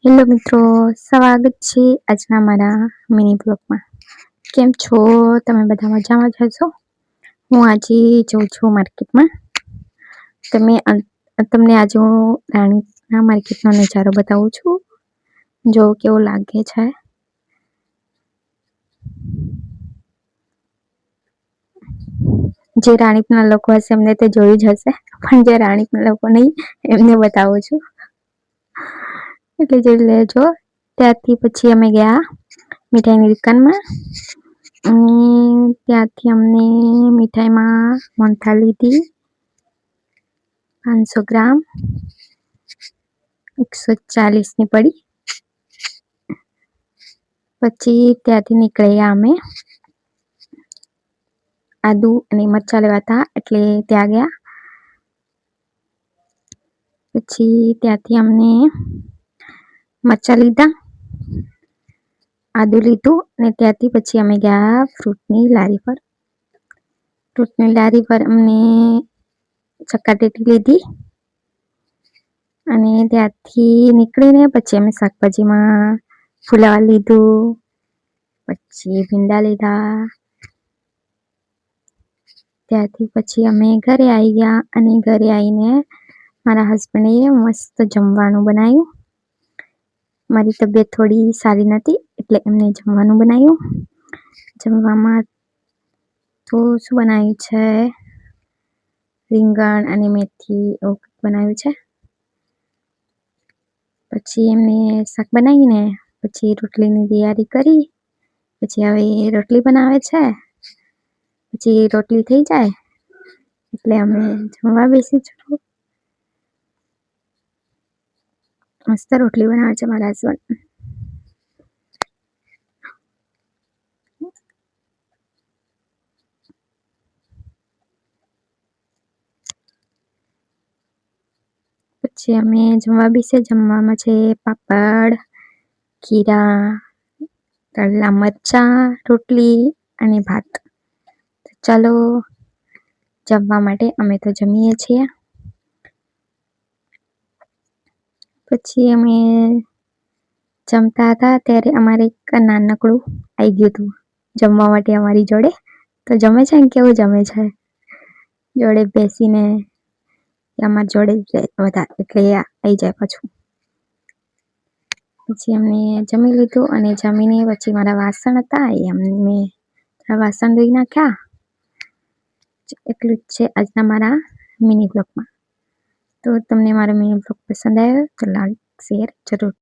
Hello મિત્રો, સ્વાગત છે આજના મારા મિની બ્લોગમાં. કેમ છો તમે? બધા મજામાં જ હશો. હું આજે જઉં છું માર્કેટમાં. તમને આજે હું રાણીના માર્કેટનો નજારો બતાવું છું. જો કેવો લાગે છે. જે રાણીપના લોકો હશે એમને તે જોયું જ હશે, પણ જે રાણીપના લોકો નહીં એમને બતાવું છું. એટલે જોઈ લેજો. ત્યારથી પછી અમે ગયા મીઠાઈની દુકાનમાં અને ત્યાંથી અમને મીઠાઈમાં મોહનથાળ લીધી 500 ગ્રામ 140ની પડી. પછી ત્યાંથી નીકળ્યા અમે આદુ અને મરચાં લેવા હતા એટલે ત્યાં ગયા. પછી ત્યાંથી અમને મરચાં લીધા, આદુ લીધું અને ત્યાંથી પછી અમે ગયા ફ્રૂટની લારી પર. ફ્રૂટની લારી પર અમને ચકાટેટી લીધી અને ત્યાંથી નીકળીને પછી અમે શાકભાજીમાં ફુલાવર લીધું, પછી ભીંડા લીધા. ત્યાંથી પછી અમે ઘરે આવી ગયા અને ઘરે આવીને મારા હસબન્ડે મસ્ત જમવાનું બનાવ્યું. મારી તબિયત થોડી સારી નથી એટલે એમને જમવાનું બનાવ્યું. જમવામાં તો શું બનાવ્યું છે, રીંગણ અને મેથી એવું બનાવ્યું છે. પછી એમને શાક બનાવીને પછી રોટલીની તૈયારી કરી. પછી હવે રોટલી બનાવે છે. પછી રોટલી થઈ જાય એટલે અમે જમવા બેસી જશું. મસ્ત રોટલી બનાવે છે મારા હસબન્ડ. પછી અમે જમવા બેસીએ. જમવામાં છે પાપડ, ખીરા, તળેલા મરચાં, રોટલી અને ભાત. ચાલો જમવા માટે અમે તો જમીએ છીએ. પછી અમે જમતા હતા ત્યારે અમારે એક નાનકડું આવી ગયું હતું જમવા માટે અમારી જોડે. તો જમે છે ને, કેવું જમે છે, જોડે બેસીને અમારી જોડે બધા એટલે આવી જાય પાછું. પછી અમને જમી લીધું અને જમીને પછી મારા વાસણ હતા એ મેં વાસણ ધોઈ નાખ્યા. એટલું જ છે આજના મારા મિની બ્લોગમાં. તો તમને મારો મિની બ્લોગ પસંદ આવ્યો તો લાઈક શેર જરૂર.